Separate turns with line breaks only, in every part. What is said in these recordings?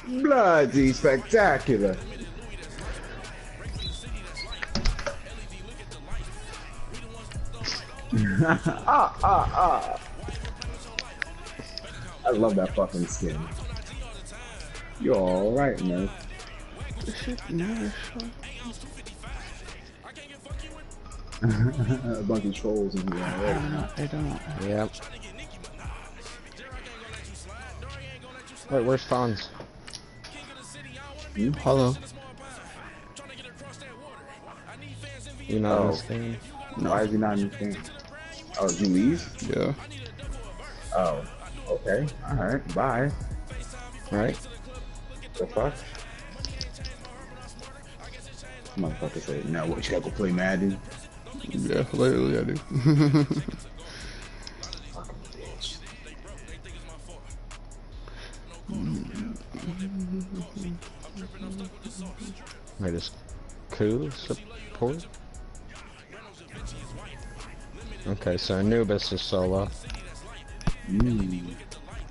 Bloody spectacular. ah. I love that fucking skin. You're alright, man.
This shit never shut.
A bunch of trolls in here already.
I don't.
Yep. Wait, where's Fonz?
Hello.
You not in this game?
No. Why is he not in this game? Oh, did you leave?
Yeah.
Oh. Okay. Alright. Bye.
Right?
The fuck? Motherfucker said, now what, you gotta go play Madden?
Yeah, literally I do.
Fucking bitch.
Wait, is Coup support? Okay, so Anubis is solo.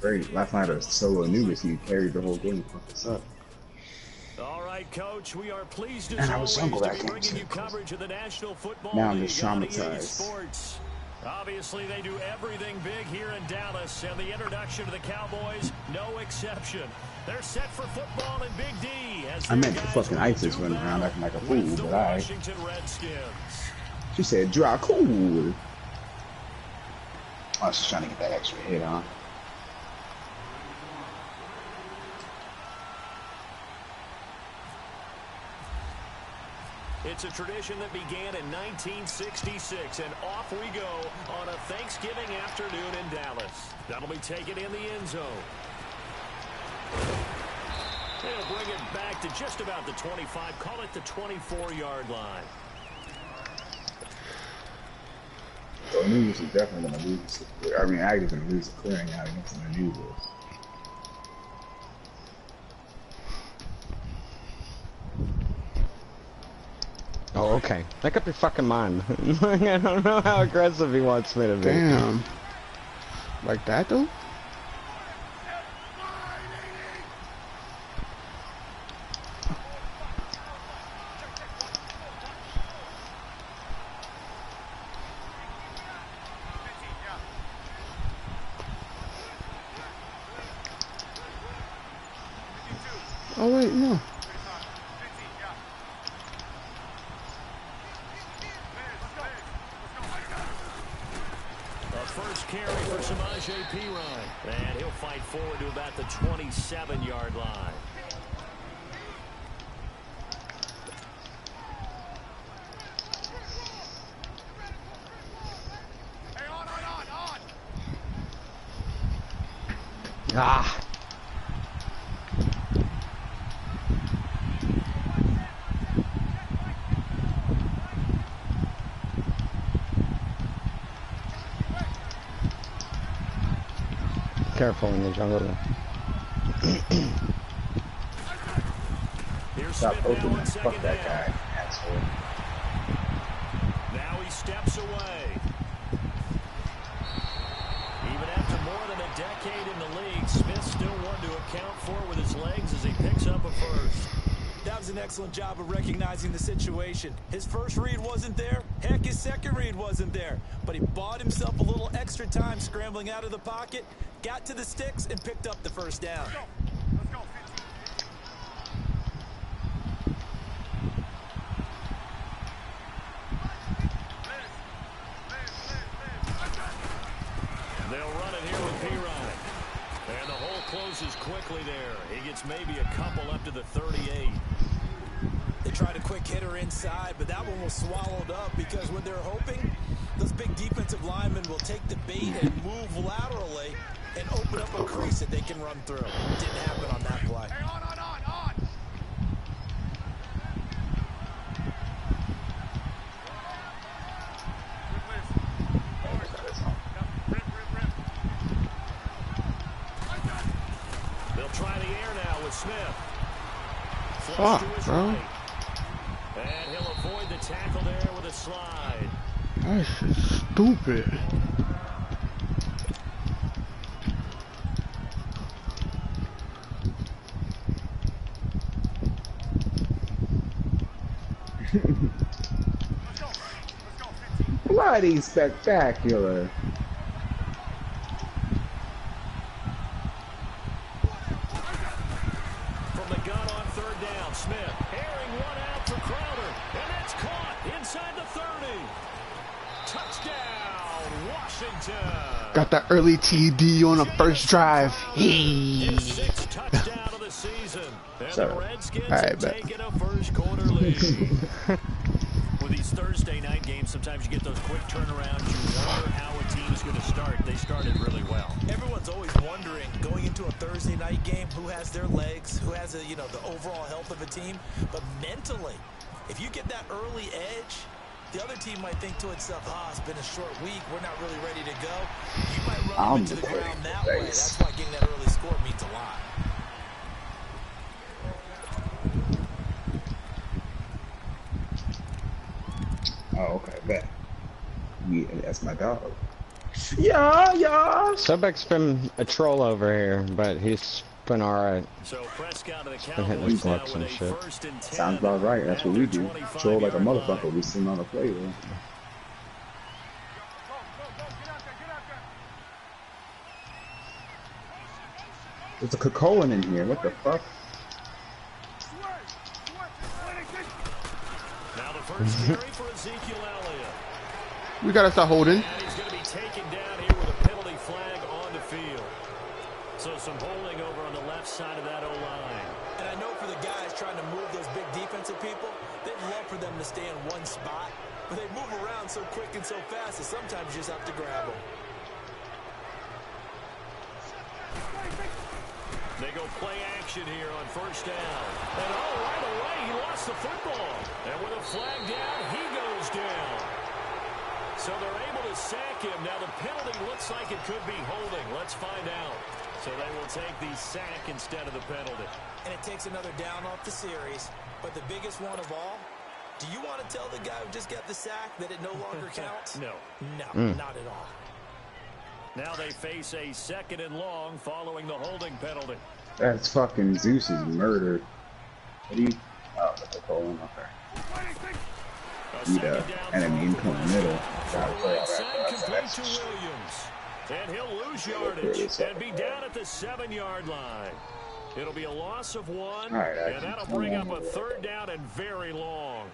Great. Last night a solo Anubis, he carried the whole game. Fuck this up.
All right, Coach. We are pleased
And I was uncle that game
bringing you
too.
coverage of the National Football
Now I'm
League
just
on EA
traumatized.
Sports. Obviously, they do everything big here in Dallas, and the introduction to the Cowboys, no exception. They're set for football in Big D. As
I meant the fucking ISIS running around acting like a fool, but I.
Washington Redskins.
She said, "Dry cool." I was just trying to get that extra hit on.
It's a tradition that began in 1966, and off we go on a Thanksgiving afternoon in Dallas. That'll be taken in the end zone. They'll bring it back to just about the 25, call it the 24-yard line.
So Anubis is definitely going to lose. I mean, Aggies going to lose the clearing out against an Anubis.
Oh, okay. Make up your fucking mind. I don't know how aggressive he wants me to be.
Damn. Like that though? Oh wait, no.
First carry for Samaje Perine. And he'll fight forward to about the 27-yard line.
Hey, on.
Ah! Careful in the jungle there.
Stop poking him. Fuck that guy, asshole.
Now he steps away. Even after more than a decade in the league, Smith's still one to account for with his legs as he picks up a first.
That was an excellent job of recognizing the situation. His first read wasn't there. Heck, his second read wasn't there. But he bought himself a little extra time scrambling out of the pocket, got to the sticks, and picked up the first down. Let's go.
They'll run it here with Perine. And the hole closes quickly there. He gets maybe a couple up to the 38.
They tried a quick hitter inside, but that one was swallowed up because what they're hoping, those big defensive linemen will take the bait and move laterally and open up a crease that they can run through. Didn't happen on that play. Hey, on.
They'll try the air now with Smith.
Fuck, bro.
Right. And he'll avoid the tackle there with a slide.
That shit's stupid.
Bloody spectacular.
From the gun on third down, Smith airing one out for Crowder, and it's caught inside the 30. Touchdown, Washington.
Got that early TD on the first drive.
His sixth touchdown of the season, and the Redskins have taken a first quarter lead. With these Thursday night games, sometimes you get those quick turnarounds. You wonder how a team's going to start. They started really well.
Everyone's always wondering, going into a Thursday night game, who has their legs, who has, the overall health of a team. But mentally, if you get that early edge, the other team might think to itself, it's been a short week. We're not really ready to go. You might run them into the ground that way. That's why getting that early score means a lot.
Oh, okay, bet. Yeah, that's my dog. Yeah.
Sobek's been a troll over here, but he's been alright.
So Prescott to the
Cowboys
now
with a
shit.
first and 10.
Sounds about right. That's what we do. Troll like a motherfucker. We sitting on a play though. There's a Cocoan in here. What the fuck?
Now the first carry for Ezekiel Elliott.
We gotta start holding.
And he's going to be taken down here with a penalty flag on the field. So some holding over on the left side of that O-line.
And I know for the guys trying to move those big defensive people, they'd love for them to stay in one spot. But they move around so quick and so fast that sometimes you just have to grab them.
They go play action here on first down. And right away, he lost the football. And with a flag down, he goes down. So they're able to sack him. Now the penalty looks like it could be holding. Let's find out. So they will take the sack instead of the penalty.
And it takes another down off the series. But the biggest one of all, do you want to tell the guy who just got the sack that it no longer counts?
No.
No, not at all.
Now they face a second and long following the holding penalty.
That's fucking Zeus is murdered. What do you? Oh, that's a Cocoan. Okay. The enemy in the middle.
Complete to Williams. And he'll lose yardage and be down at the 7-yard line. It'll be a loss of 1, and that'll bring up a third down and very long.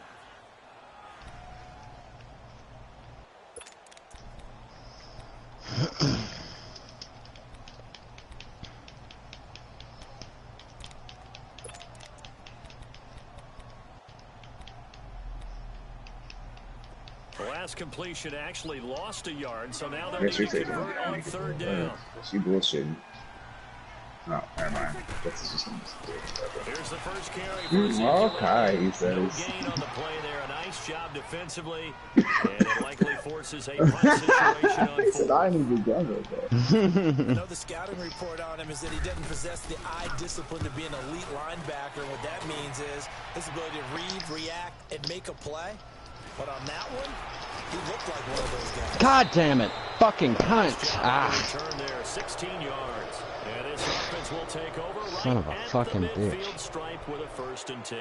The last completion actually lost a yard, so now they'll need to convert on third down.
She bullshitting. Oh, never mind. This is just
Here's the first carry for Ezekiel.
Okay, he
No
says.
gain on the play there. A nice job defensively, and it likely forces a punt situation on
He said, I need to get it.
I know the scouting report on him is that he doesn't possess the eye discipline to be an elite linebacker. And what that means is his ability to read, react, and make a play. But on that one, he looked like one of those guys.
God damn it. Fucking cunt.
Return there, 16 yards. And this offense will take over right
Son of a
at
fucking
the
bitch.
midfield stripe with a 1st and 10.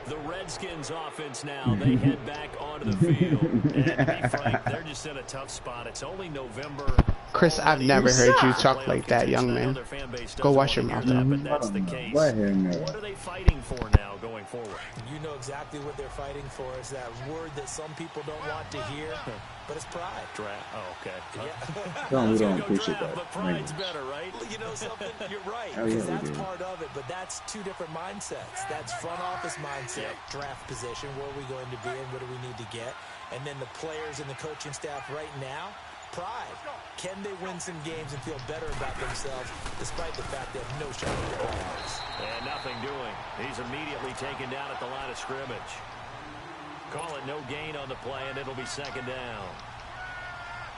The Redskins offense now, they head back onto the field. And to be frank, they're just in a tough spot. It's only November.
Chris, I've never heard you talk like that, young man. Go wash your mouth out.
But that's the case.
Let him know.
What are they fighting for now going forward?
You know exactly what they're fighting for. Is that word that some people don't want to hear, but it's pride.
Draft. Oh, okay.
No, we don't
Go
appreciate
draft,
that.
but pride's better, right?
You know something? You're right.
Oh, yeah,
Because
we
that's
do.
part of it, but that's two different mindsets. That's front office mindset, draft position, where are we going to be and what do we need to get? And then the players and the coaching staff right now, pride. Can they win some games and feel better about themselves despite the fact they have no shot at the playoffs?
And nothing doing. He's immediately taken down at the line of scrimmage. Call it no gain on the play, and it'll be 2nd down.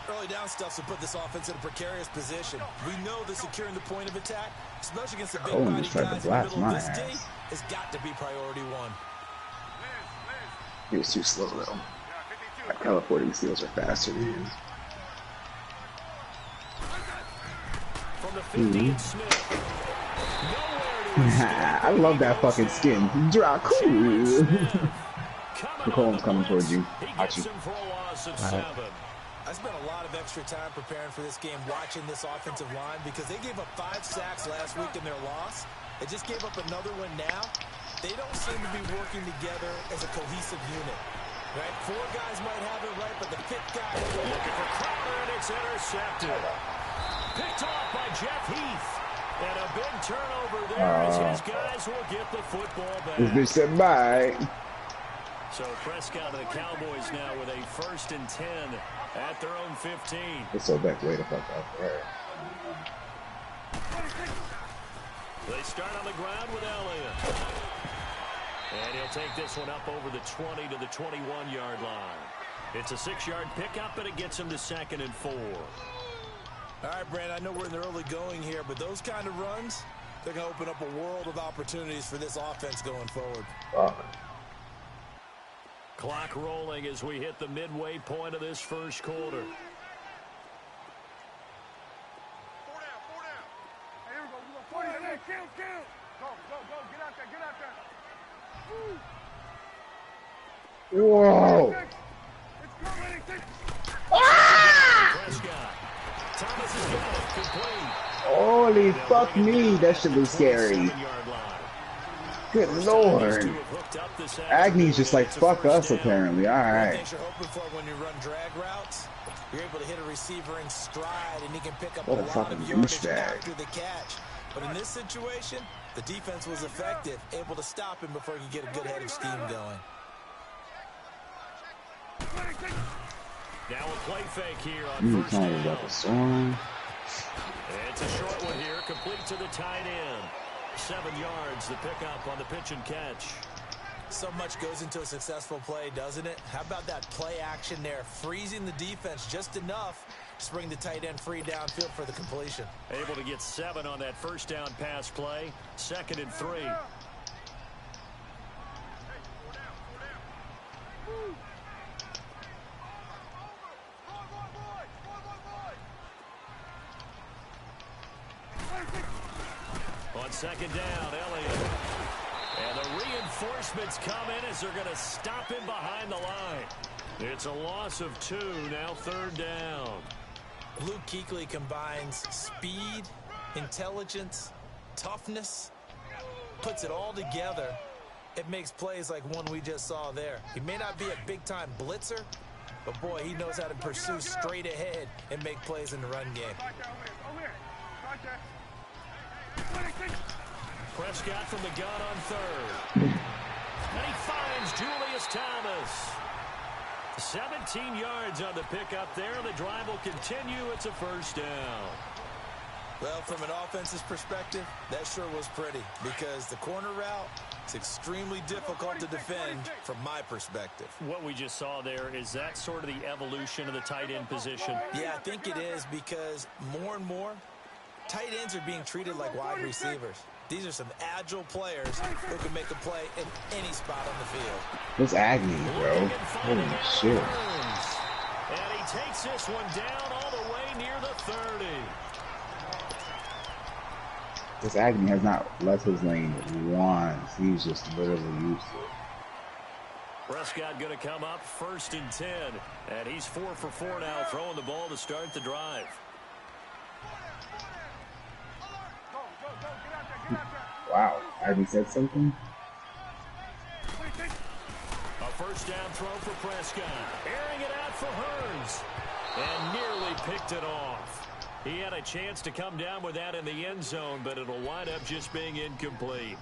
Early down stuff will put this offense in a precarious position. We know that securing the point of attack, especially against the big
Cohen
body
just tried to
guys in the
blast
middle of
my
this D,
ass.
has got to be priority 1.
He was too slow though. Like teleporting steals are faster than him.
From the 50, Smith. Nowhere to escape.
I love that fucking skin. Dracula. McCollum's coming towards you.
He
Watch
gets
you.
him for a loss of 7.
I spent a lot of extra time preparing for this game, watching this offensive line, because they gave up 5 sacks last week in their loss. They just gave up another one now. They don't seem to be working together as a cohesive unit. Right? 4 guys might have it right, but the 5th guy is looking for Crowder, and it's intercepted. Picked off by Jeff Heath. And a big turnover there as his guys will get the football back.
This bitch said bye.
So Prescott and the Cowboys now with a 1st and 10 at their own 15.
It's so back way the fuck out there.
They start on the ground with Elliott. And he'll take this one up over the 20 to the 21-yard line. It's a 6-yard pickup, and it gets him to 2nd and 4.
All right, Brandon, I know we're in the early going here, but those kind of runs, they're going to open up a world of opportunities for this offense going forward.
Fuck.
Clock rolling as we hit the midway point of this first quarter.
4 down. Hey, here we go. Count. Go. Get out there.
Whoa.
Prescott. Thomas has got it. Complete.
Holy fuck me. That shit was scary. Good lord. Agne's just like, fuck us, apparently. Alright.
What you're hoping for when you run drag routes, you're able to hit a receiver in stride, and he can pick up
What
a
a
lot
fucking
of yardage
douchebag.
after the catch. But in this situation, the defense was effective, able to stop him before he could get a good head of steam going.
Now a play fake here on first down.
About the storm.
It's a short one here, complete to the tight end. 7 yards, the pickup on the pitch and catch.
So much goes into a successful play, doesn't it? How about that play action there, freezing the defense just enough to bring the tight end free downfield for the completion.
Able to get 7 on that first down pass play. 2nd and 3. On 2nd down, Elliott. And the reinforcements come in as they're going to stop him behind the line. It's a loss of 2, now 3rd down.
Luke Kuechly combines speed, intelligence, toughness, puts it all together. It makes plays like one we just saw there. He may not be a big-time blitzer, but boy, he knows how to pursue straight ahead and make plays in the run game.
Prescott from the gun on 3rd. And he finds Julius Thomas. 17 yards on the pickup there. The drive will continue. It's a 1st down.
Well, from an offensive perspective, that sure was pretty because the corner route is extremely difficult to defend from my perspective.
What we just saw there, is that sort of the evolution of the tight end position?
Yeah, I think it is because more and more, tight ends are being treated like wide receivers. These are some agile players who can make a play in any spot on the field.
It's Agnew, bro. Holy shit.
And he takes this one down all the way near the 30.
This Agnew has not left his lane once. He's just literally used to it.
Prescott going to come up 1st and 10. And he's 4 for 4 now, throwing the ball to start the drive.
Wow, Agnew said something?
A 1st down throw for Prescott. Airing it out for Hearns. And nearly picked it off. He had a chance to come down with that in the end zone, but it'll wind up just being incomplete.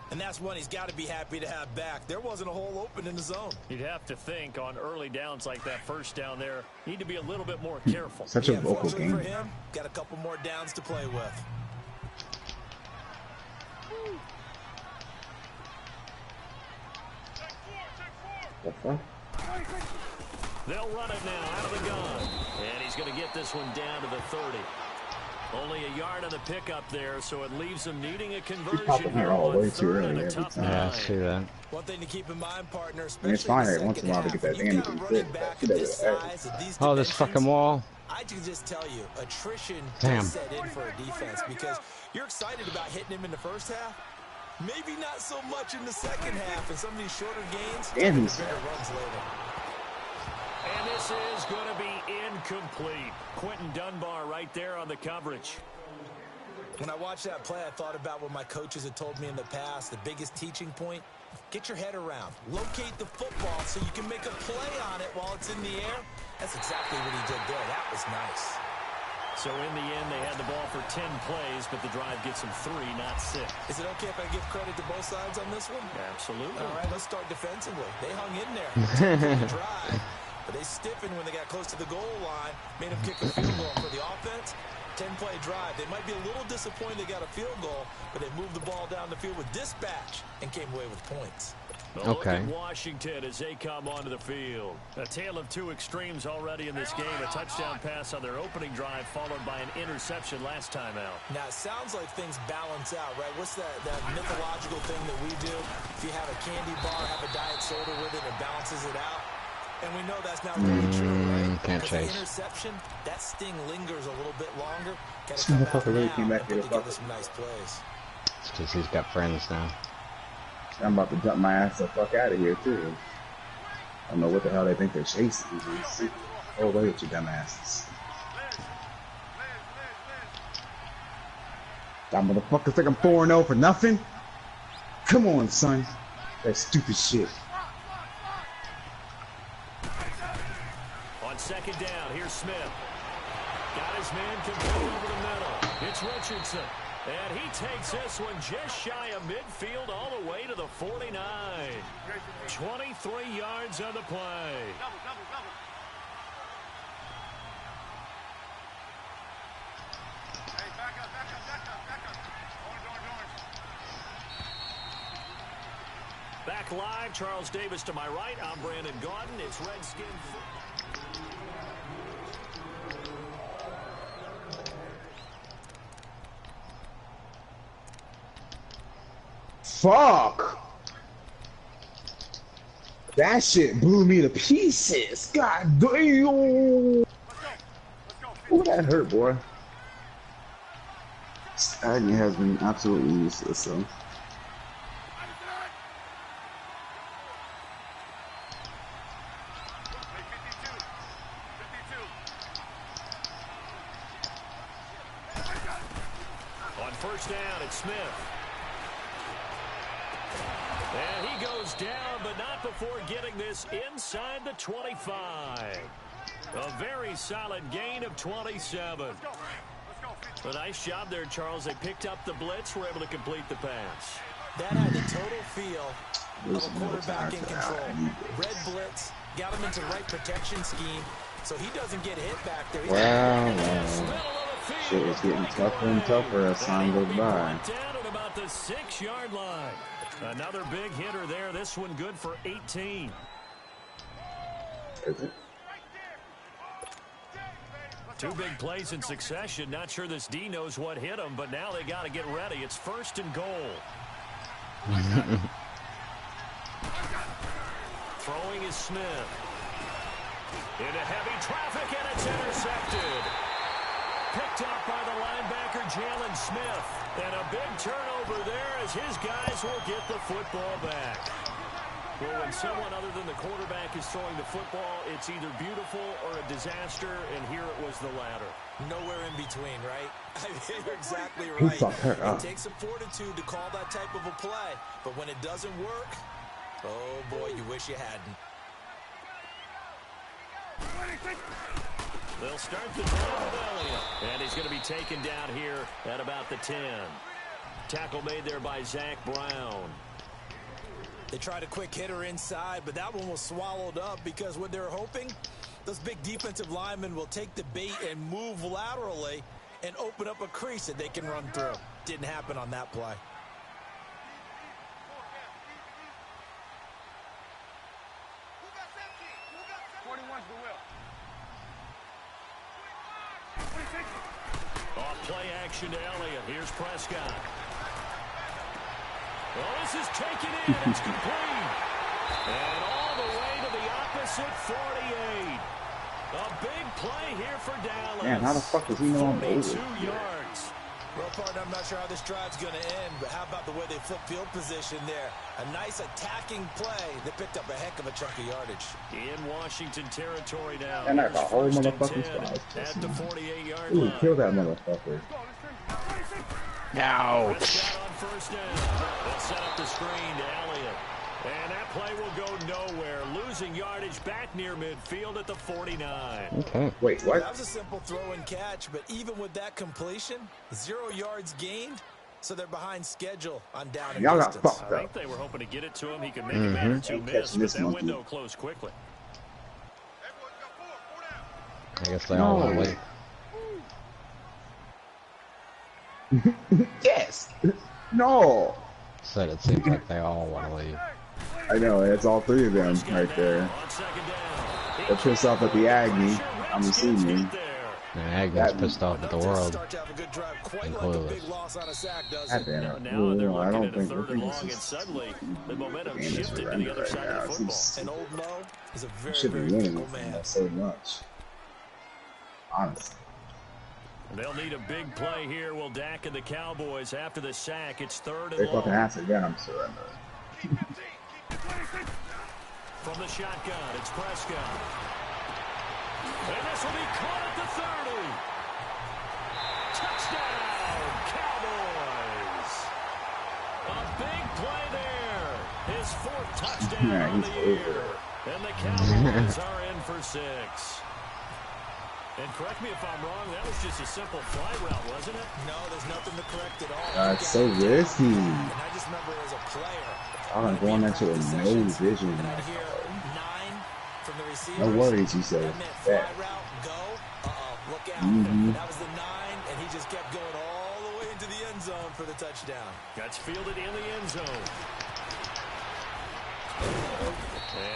And that's one he's got to be happy to have back. There wasn't a hole open in the zone.
You'd have to think on early downs like that 1st down there, need to be a little bit more careful.
Such a vocal
fortunately
game.
for him, got a couple more downs to play with.
The fuck?
They'll run it now out of the gun. And he's going to get this one down to the 30. Only a yard on the pickup there, so it leaves him needing a conversion here
all
on
way too
3rd
early
and a
every
tough
time.
Yeah, I
9.
see that.
One thing to keep in mind, partner,
And
especially
it's fine
in
every
the
once in a while to
second
get that
half, when you
Andy
got a
can
running
sit.
back
She
of
does
this
it every-
size, at these
Oh, this
dimensions,
fucking wall.
I can just tell you, attrition
Damn.
does set in for a defense because you're excited about hitting him in the 1st half, Maybe not so much in the second half, and some of these shorter gains,
Damn,
the bigger runs later.
And this is going to be incomplete. Quentin Dunbar right there on the coverage.
When I watched that play, I thought about what my coaches had told me in the past. The biggest teaching point, get your head around. Locate the football so you can make a play on it while it's in the air. That's exactly what he did there. That was nice.
So in the end, they had the ball for 10 plays, but the drive gets them 3, not 6.
Is it okay if I give credit to both sides on this one?
Absolutely.
All right, let's start defensively. They hung in there. 10-play drive, but they stiffened when they got close to the goal line, made them kick a field goal for the offense. 10-play drive. They might be a little disappointed they got a field goal, but they moved the ball down the field with dispatch and came away with points.
Okay. Look at Washington as they come onto the field. A tale of two extremes already in this game. A touchdown pass on their opening drive followed by an interception last time out.
Now, it sounds like things balance out, right? What's that mythological thing that we do? If you have a candy bar, have a diet soda with it, it balances it out. And we know that's not really true, right?
Can't chase.
The interception, that sting lingers a little bit longer. Got
This
to come
motherfucker
out
really
now
came back
and
here
put
to
together
fuck.
some nice plays.
It's because he's got friends now.
I'm about to dump my ass the fuck out of here too. I don't know what the hell they think they're chasing. Oh, wait with your dumb asses. That motherfucker think I'm 4-0 for nothing? Come on, son. That stupid shit.
On second down, here's Smith. Got his man complete over the middle. It's Richardson. And he takes this one just shy of midfield all the way to the 49. 23 yards on the play.
Hey, back up. Orange.
Back live, Charles Davis to my right. I'm Brandon Gaudin. It's Redskins.
Fuck! That shit blew me to pieces. God damn! Ooh, that hurt, boy. Agnew has been absolutely useless, so.
On first down, it's Smith. And he goes down, but not before getting this inside the 25. A very solid gain of 27. A nice job there, Charles. They picked up the blitz, were able to complete the pass.
That had the total feel of a quarterback in control. Red blitz, got him into the right protection scheme, so he doesn't get hit back there.
Shit is getting tougher and tougher as time goes by.
Down at about the 6-yard line. Another big hitter there. This one good for 18.
Is it?
Two big plays in succession. Not sure this D knows what hit him, but now they got to get ready. It's first and goal. Throwing is Smith. Into heavy traffic, and it's intercepted. Picked up by the linebacker, Jalen Smith. And a big turnover there as his guys will get the football back. Well, when someone other than the quarterback is throwing the football, it's either beautiful or a disaster, and here it was the latter.
Nowhere in between, right? I mean, you're exactly
Who
right.
fucked her up?
It takes some fortitude to call that type of a play, but when it doesn't work, oh boy, you wish you hadn't.
They'll start the drive with Elliott, and he's going to be taken down here at about the 10. Tackle made there by Zach Brown.
They tried a quick hitter inside, but that one was swallowed up because what they're hoping, those big defensive linemen will take the bait and move laterally and open up a crease that they can run through. Didn't happen on that play.
Off play action to Elliott. Here's Prescott. Well, this is taken in. It's complete. And all the way to the opposite 48. A big play here for Dallas.
Man, how the fuck does he know I'm over?
42 yards.
Well, partner, I'm not sure how this drive's going to end, but how about the way they flip field position there? A nice attacking play that picked up a heck of a chunk of yardage.
In Washington territory now.
And that's a whole
First and
motherfucking
10
spot.
at the 48-yard
Ooh,
line.
kill that motherfucker.
Ouch.
Prescott on first down. They'll set up the screen to Elliott. And that play will go nowhere. Losing yardage back near midfield at the 49.
Okay.
Wait, what?
That was a simple throw and catch, but even with that completion, 0 yards gained, so they're behind schedule on down and
Y'all got
distance.
fucked
I
up.
think they were hoping to get it to him. He could make a man or two miss, but that window closed quickly.
I guess they all want to leave.
Yes. No.
Said it seems like they all want to leave.
I know, it's all three of them right there.
On second down.
They're pissed off at the Agni. I'm assuming.
And Agne's pissed off at the world.
Start to have a good drive, quite
And
like a
clueless.
big loss on a sack, does
God
it?
damn
Now
it.
they're
Ooh, I
looking
don't
at a
think
third and long, and
this
suddenly the momentum
game is
shifted to the
surrendered
other
right
side
now.
of the football.
And old Mo is a very,
Should be
very
winning
fickle man.
so much. Honestly.
They'll need a big play here. Will Dak and the Cowboys after the sack. It's third and
They
long.
fucking ask again, I'm surrendering.
From the shotgun, it's Prescott. And this will be caught at the 30. Touchdown, Cowboys. A big play there. His 4th touchdown
Yeah,
on
he's
the
over
year. And the Cowboys are in for 6. And correct me if I'm wrong, that was just a simple fly route, wasn't it?
No, there's nothing to correct at all.
That's so risky.
And I just remember as a player,
I'm going into a no vision.
and I'd hear 9 from the receivers.
No worries, you said.
That meant fly
Yeah.
route, go, look out.
Mhm.
That was the 9, and he just kept going all the way into the end zone for the touchdown.
That's fielded in the end zone.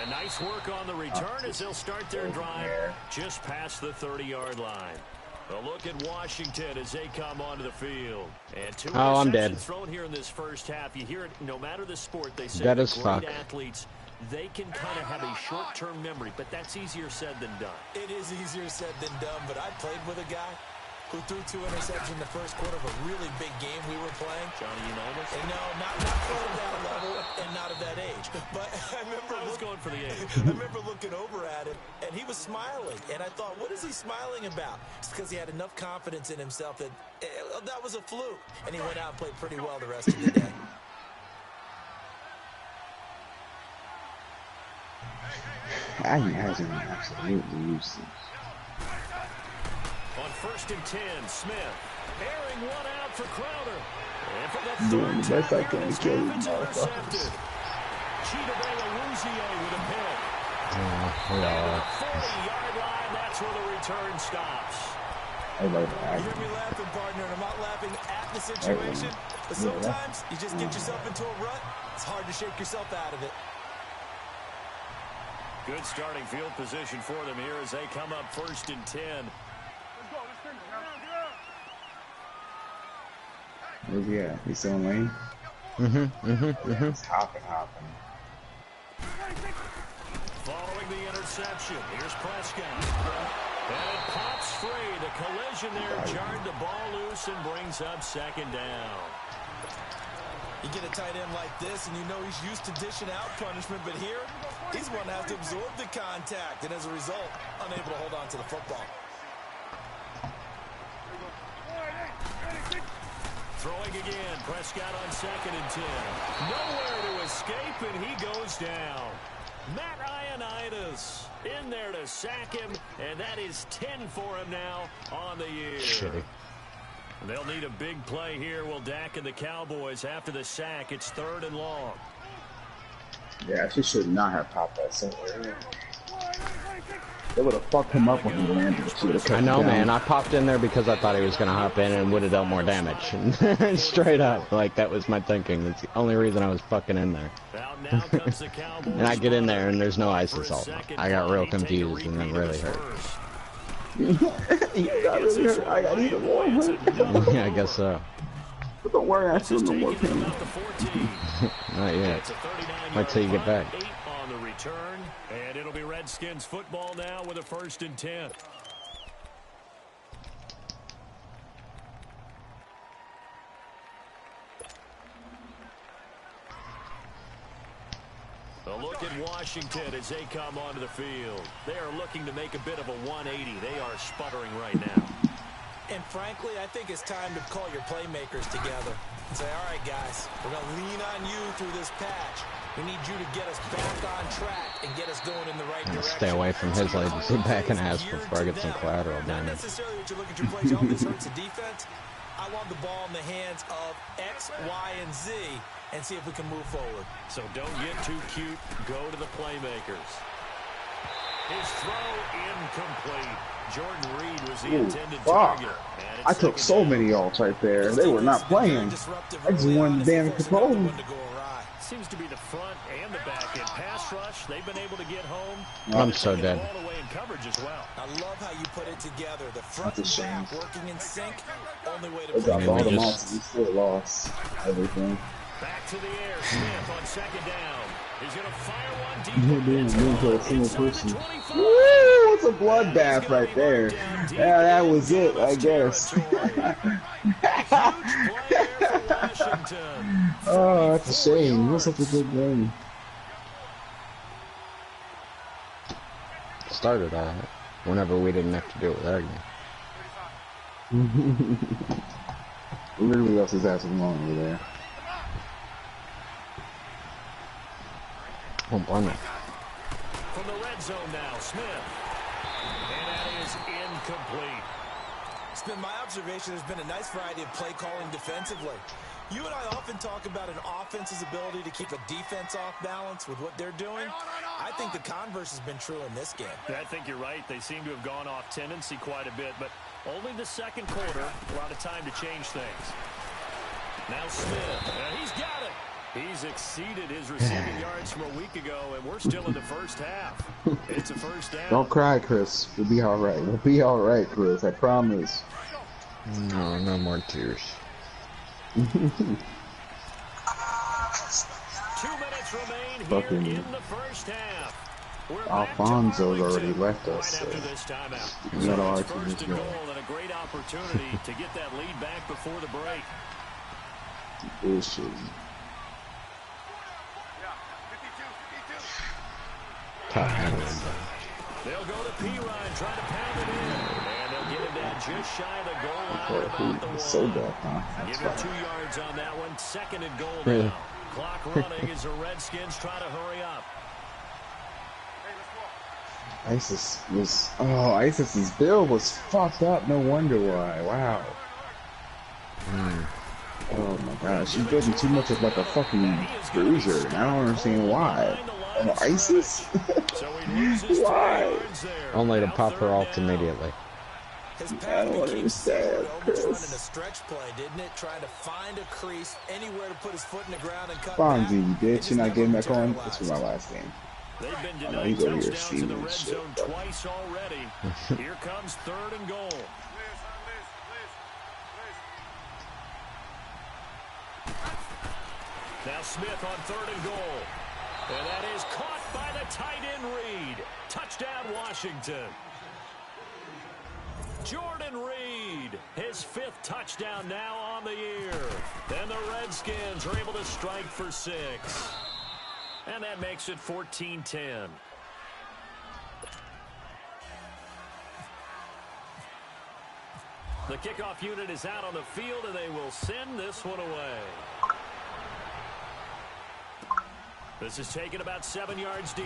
And nice work on the return as they'll start their drive just past the 30-yard line. A look at Washington as they come onto the field. And 2
I'm dead.
interceptions thrown here in this first half. You hear it no matter the sport. They say
Dead
that
as
great
fuck.
athletes, they can kind of have a short-term memory, but that's easier said than done.
It is easier said than done, but I played with a guy who threw 2 interceptions in the first quarter of a really big game we were playing.
Johnny Unitas?
And no, not quite at that level and not at that age. But I remember
I was going for the age.
I remember looking over at him, and he was smiling. And I thought, what is he smiling about? It's because he had enough confidence in himself that that was a fluke. And he went out and played pretty well the rest of the day.
Agni has been absolutely useless.
On first and 10, Smith airing one out for Crowder. And for the
Doing the
third
best I
time
can
in
to
this
kill
game,
these
it's intercepted.
motherfuckers.
Chidobe with a pick.
We
And
all
at the 40-yard line, that's where the return stops.
I love
You
Agni.
hear me laughing, partner, and I'm not laughing at the situation. But sometimes you just get yourself into a rut. It's hard to shake yourself out of it.
Good starting field position for them here as they come up first and 10.
Where's he at? He's still in lane? He's hopping.
Following the interception, here's Prescott. And it pops free. The collision there jarred the ball loose and brings up second down.
You get a tight end like this, and you know he's used to dishing out punishment, but here, he's one that has to absorb the contact, and as a result, unable to hold on to the football.
Throwing again, Prescott on second and 10. Nowhere to escape, and he goes down. Matt Ioannidis in there to sack him, and that is 10 for him now on the year.
shitty.
They'll need a big play here. Will Dak and the Cowboys after the sack. It's third and long.
Yeah, she should not have popped that somewhere. They would have fucked him up when he landed. She would've kept
I
him
know,
down.
man. I popped in there because I thought he was going to hop in and would have dealt more damage. Straight up. Like, that was my thinking. That's the only reason I was fucking in there.
Now comes the Cowboys.
And I get in there and there's no ice assault. I got real confused and it really hurt.
You got really hurt. I got even more hurt.
Yeah, I guess so.
But don't worry, I feel no more
Taken
pain.
about the 14.
Not yet.
It's a 39-yard
Wait till you get back.
8 on the return, and it'll be Redskins football now with a first and 10.
2
2 look at Washington as they come onto the field. They are looking to make a bit of a 180. They are sputtering right now.
And frankly, I think it's time to call your playmakers together and say, all right, guys, we're going to lean on you through this patch. We need you to get us back on track and get us going in the right direction.
Stay away from his lazy back and ass before I get some collateral
Not
damage.
necessarily what you're looking at your plays. Oh, this hurts the defense. I want the ball in the hands of X, Y, and Z and see if we can move forward.
So don't get too cute. Go to the playmakers. His throw incomplete. Jordan Reed was the intended target.
I took so many ults right there. They were not playing. I just wanted the damn control.
Seems to be the front and the back end. Pass rush, they've been able to get home.
I'm so dead.
Ball away in coverage as well.
I love how you put it together. The front and back working in sync. Only way to
They got
play
all
it.
the monsters. We still lost everything.
Back to the air. Smith on second down. He's going to fire one deep.
To a single person. Woo! It's a bloodbath right there. Yeah, that was it, I guess. Oh, that's a shame. It was such a good game.
Started all right. Whenever we didn't have to deal with that game.
Literally left his ass alone over there.
Oh, blame it.
From the red zone now, Smith. And that is incomplete.
It's been my observation there's been a nice variety of play calling defensively. You and I often talk about an offense's ability to keep a defense off balance with what they're doing. I think the converse has been true in this game.
I think you're right. They seem to have gone off tendency quite a bit, but only the second quarter, a lot of time to change things. Now Smith, and he's got it. He's exceeded his receiving yards from a week ago, and we're still in the first half. It's a first down.
Don't cry, Chris. We'll be all right. We'll be all right, Chris. I promise.
No, no more tears.
2 minutes remain here in the first half.
Alfonso's already left us.
Right after this timeout.
So
So it's first and goal and a great opportunity to get that lead back before the break.
Bullshit.
They'll go to P-Ryan, try to pound it in. And they'll get him down just shy of the goal line. About the
So
one.
bad, huh?
Give him 2 yards on that one. Second and goal
Really?
now. Clock running as the Redskins try to hurry up.
ISIS's bill was fucked up. No wonder why. Wow. Oh my gosh, she's building too much of like a fucking bruiser, and I don't understand why. Oh, ISIS? Why?
Only to pop her off immediately.
His
I
pass
don't
became
understand,
almost
Chris.
running a stretch play, didn't it? Trying to find a crease, anywhere to put his foot in the ground and cut
Fonzie, you
back.
bitch, you're not getting back on? This was my last game.
They've been
I know
denied
he's over here
touchdowns in the
steaming
red
shit,
zone
but-
twice already. Here comes third and goal. Now Smith on third and goal. And that is caught by the tight end Reed. Touchdown Washington. Jordan Reed, his 5th touchdown now on the year. And the Redskins are able to strike for 6. And that makes it 14-10. The kickoff unit is out on the field, and they will send this one away. This is taken about 7 yards deep.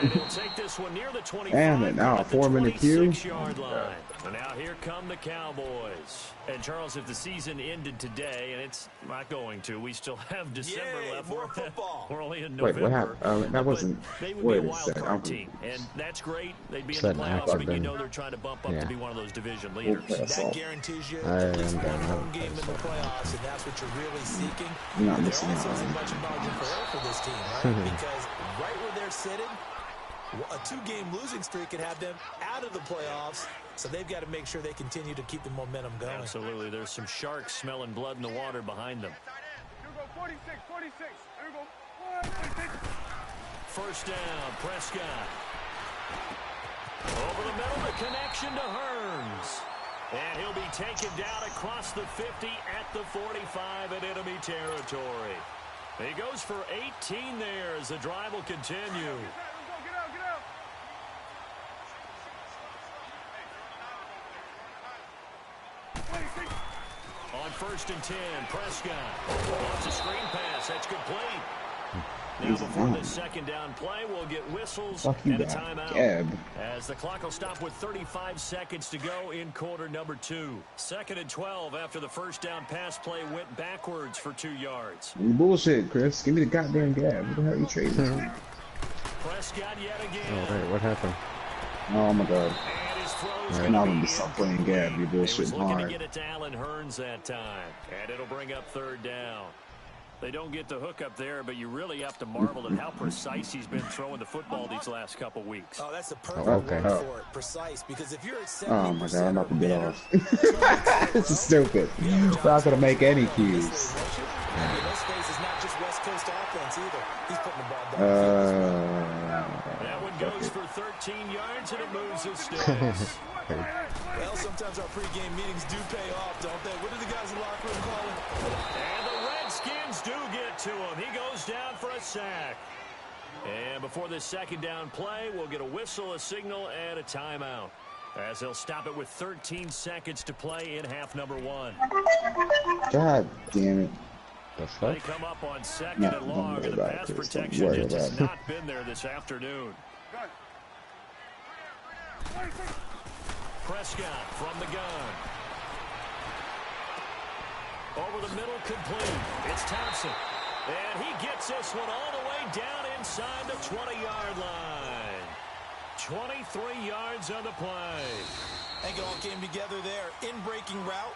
And he'll take this one near the 25.
Damn it, now a 4-minute queue?
26-yard line. And now here come the Cowboys. And Charles, if the season ended today, and it's not going to, we still have December
Yay,
left.
more football.
We're only in
Wait,
November.
what happened? That wasn't.
They would
Wait
be a
a
wild
second.
card team, and that's great. They'd be in
Said
the
that,
playoffs, but you
then.
know they're trying to bump up
Yeah.
to be one of those division leaders.
That guarantees you
I
at least
am
one
down.
home game in the playoffs, and that's what you're really seeking.
You're not
There
missing
also
out.
isn't much margin for error for this team, right? Because right where they're sitting, a 2-game losing streak could have them out of the playoffs, so they've got to make sure they continue to keep the momentum going.
Absolutely. There's some sharks smelling blood in the water behind them.
Here we go, 46, 46. Here we go. 46.
First down, Prescott. Over the middle, the connection to Hearns. And he'll be taken down across the 50 at the 45 in enemy territory. He goes for 18 there as the drive will continue. On 1st and 10, Prescott wants a screen pass. That's complete. Now before this second down play, we'll get whistles and a timeout. As the clock will stop with 35 seconds to go in quarter number 2. 2nd and 12 after the first down pass play went backwards for 2 yards.
Bullshit, Chris. Give me the goddamn gab. What the hell are you trading?
Prescott yet again.
Oh, wait, what happened?
Oh my god.
And his throws
I'm not gonna stop playing gab. You're bullshitting
looking
hard.
to get it to Allen Hurns that time. And it'll bring up 3rd down. They don't get the hook up there, but you really have to marvel at how precise he's been throwing the football these last couple weeks.
Oh, that's the perfect word for it. Precise, because if you're at 70%,
oh my god, I'm about to get off. This is stupid. We're not gonna make any cues.
In this case, it's not just West Coast offense either. He's putting the ball down.
That one goes for 13 yards, and it moves his sticks.
Well, sometimes our pregame meetings do pay off, don't they? What do the guys in the locker room call it?
And the Redskins do get to him. He goes down for a sack. And before this second down play, we'll get a whistle, a signal, and a timeout. As they'll stop it with 13 seconds to play in half number 1.
God damn it.
They come up on 2nd and long, and the pass protection just has not been there this afternoon. Prescott from the gun. Over the middle, complete. It's Thompson. And he gets this one all the way down inside the 20-yard line. 23 yards on the play.
I think it all came together there. In-breaking route.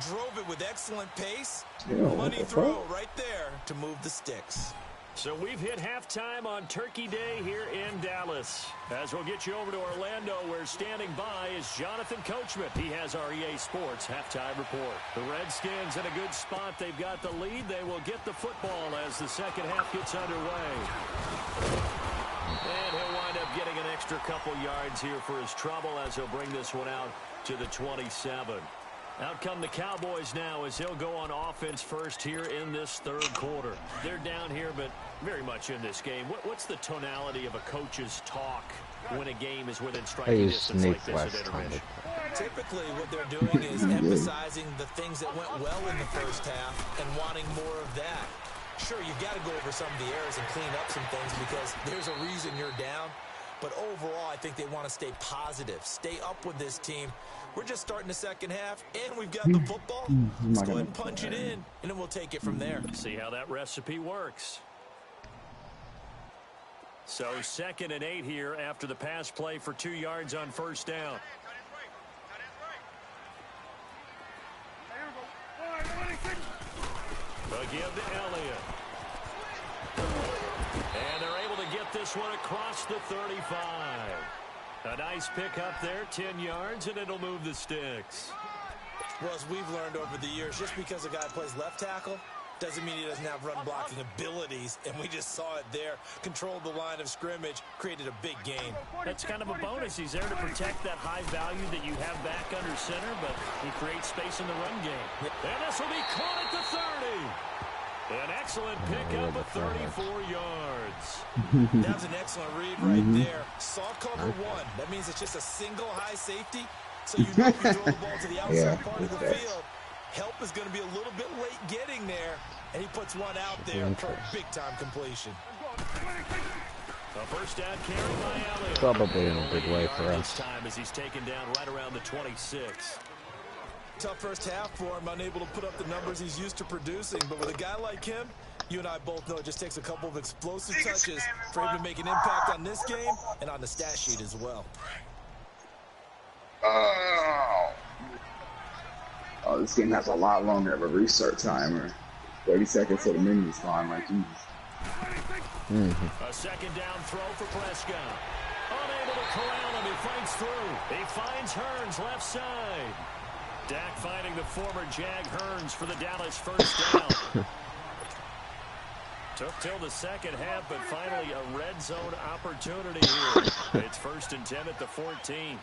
Drove it with excellent pace. Money throw right there to move the sticks.
So we've hit halftime on Turkey Day here in Dallas. As we'll get you over to Orlando, where standing by is Jonathan Coachman. He has our EA Sports halftime report. The Redskins in a good spot. They've got the lead. They will get the football as the second half gets underway. And he'll wind up getting an extra couple yards here for his trouble as he'll bring this one out to the 27. Out come the Cowboys now as he'll go on offense first here in this 3rd quarter. They're down here, but very much in this game. What's the tonality of a coach's talk when a game is within striking distance like this at intermission?
Typically, what they're doing is emphasizing the things that went well in the first half and wanting more of that. Sure, you've got to go over some of the errors and clean up some things because there's a reason you're down. But overall, I think they want to stay positive, stay up with this team. We're just starting the second half, and we've got the football. Let's go ahead and punch it in, and then we'll take it from there.
See how that recipe works. So 2nd and 8 here after the pass play for 2 yards on 1st down. They'll give to Elliott. And they're able to get this one across the 35. A nice pick up there, 10 yards, and it'll move the sticks.
Well, as we've learned over the years, just because a guy plays left tackle doesn't mean he doesn't have run-blocking abilities, and we just saw it there. Controlled the line of scrimmage, created a big gain.
That's kind of a bonus. He's there to protect that high value that you have back under center, but he creates space in the run game. And this will be caught at the 30. An excellent pickup of 34 yards.
That was an excellent read right there. Saw cover 1. That means it's just a single high safety. So you know if you throw the ball to the outside part of the field, help is going to be a little bit late getting there. And he puts one out there for a big-time completion.
A first down carry by Elliott.
Probably in a big way for us.
This time as he's taken down right around the 26.
Tough first half for him, unable to put up the numbers he's used to producing. But with a guy like him, you and I both know it just takes a couple of explosive touches for him to make an impact on this game and on the stat sheet as well.
Oh, this game has a lot longer of a restart timer. 30 seconds to the menu spawn, like Jesus.
A second down throw for Prescott. Unable to corral him, he fights through. He finds Hurns left side. Dak finding the former Jag Hurns for the Dallas first down. Took till the second half, but finally a red zone opportunity here. It's 1st and 10 at the 14.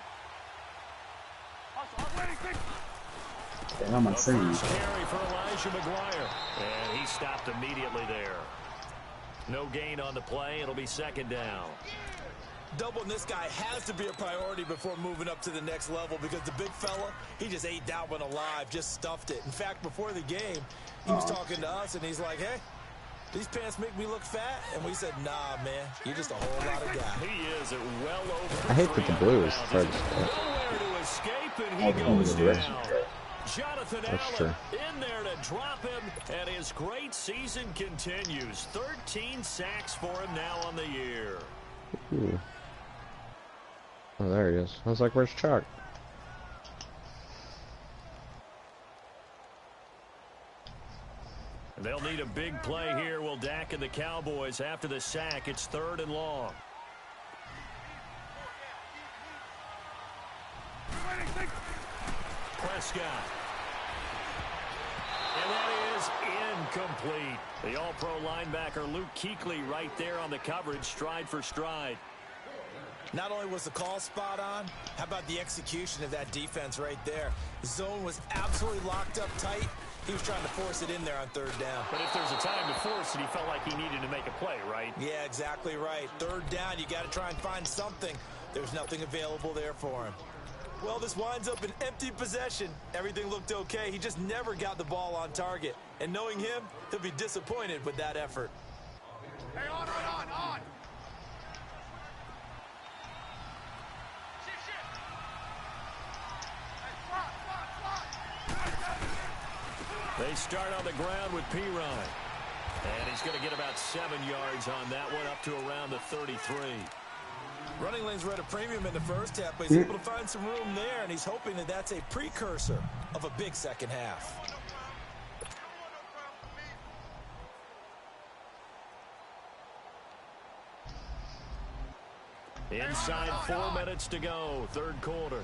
What am I saying?
Carry for Elijah McGuire. And he stopped immediately there. No gain on the play. It'll be second down.
Doubling this guy has to be a priority before moving up to the next level because the big fella, he just ate that one alive, just stuffed it. In fact, before the game, he was talking to us, and he's like, hey, these pants make me look fat. And we said, nah, man, you're just a whole lot of guy.
He is at well over
I hate that the Blues
nowhere to escape, and he goes down. Jonathan Allen in there to drop him, and his great season continues. 13 sacks for him now on the year.
Ooh. Oh, there he is. I was like, where's Chuck?
They'll need a big play here. Will Dak and the Cowboys after the sack. It's 3rd and long. Prescott. And that is incomplete. The all-pro linebacker Luke Kuechly right there on the coverage, stride for stride.
Not only was the call spot on, how about the execution of that defense right there? The zone was absolutely locked up tight. He was trying to force it in there on 3rd down.
But if there's a time to force it, he felt like he needed to make a play, right?
Yeah, exactly right. 3rd down, you got to try and find something. There's nothing available there for him. Well, this winds up an empty possession. Everything looked okay. He just never got the ball on target. And knowing him, he'll be disappointed with that effort.
Hey, on.
They start on the ground with P. Ryan. And he's going to get about 7 yards on that one, up to around the 33.
Running lanes were at a premium in the first half, but he's able to find some room there, and he's hoping that that's a precursor of a big second half.
Inside 4 minutes to go, 3rd quarter.